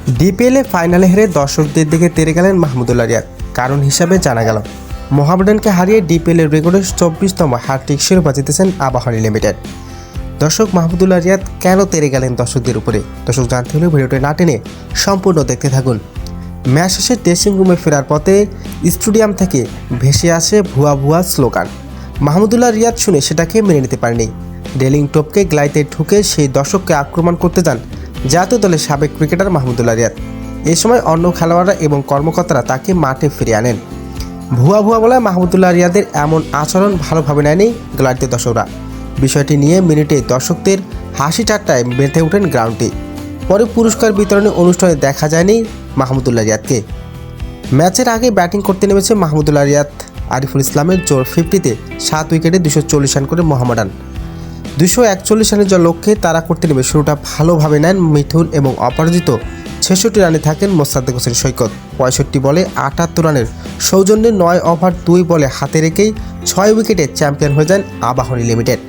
ডিপিএলে ফাইনালে হেরে দর্শকদের দিকে তেরে গেলেন মাহমুদুল্লাহ রিয়াদ। কারণ হিসাবে জানা গেল মোহামেডানকে হারিয়ে ডিপিএলের রেকর্ডের 24তম হ্যাটট্রিক শিরোপা জিতেছেন আবাহনী লিমিটেড। দর্শক, মাহমুদুল্লাহ রিয়াদ কেন তেরে গেলেন দর্শকদের উপরে? দর্শক, জানতে হলে ভিডিওটি না টেনে সম্পূর্ণ দেখতে থাকুন। ম্যাচ শেষে ড্রেসিং রুমে ফেরার পথে স্টেডিয়াম থেকে ভেসে আসে ভুয়া ভুয়া স্লোগান। মাহমুদুল্লাহ রিয়াদ শুনে সেটাকে মেনে নিতে পারেনি। রেলিং টপকে গ্লাইতে ঢুকে সেই দর্শককে আক্রমণ করতে যান জাতীয় দলের সাবেক ক্রিকেটার মাহমুদুল্লাহ রিয়াদ। এই সময় অন্য খেলোয়াড়রা এবং কর্মকর্তারা তাকে মাঠে ফিরিয়ে আনেন। ভুয়া ভুয়া বলায় মাহমুদুল্লাহ রিয়াদের এমন আচরণ ভালোভাবে নেয়নি গ্যালারিতে দর্শকরা। বিষয়টি নিয়ে মিনিটে দর্শকদের হাসি ঠাট্টায় মেতে ওঠেন গ্রাউন্ডটি। পরে পুরস্কার বিতরণী অনুষ্ঠানে দেখা যায়নি মাহমুদুল্লাহ রিয়াদকে। ম্যাচের আগে ব্যাটিং করতে নেমেছে মাহমুদুল্লাহ রিয়াদ। আরিফুল ইসলামের জোর 50-তে 7 উইকেটে 240 রান করে মোহামেডান। 241 রানের যে লক্ষ্যে তারা করতে নেমে শুরুটা ভালোভাবে নেন মিথুন এবং অপরাজিত 66 রানে থাকেন মোসাদ্দেক হোসেন সৈকত। 65 বলে 78 রানের সৌজন্যে 9 ওভার 2 বলে হাতে রেখেই 6 উইকেটে চ্যাম্পিয়ন হয়ে যান আবাহনী লিমিটেড।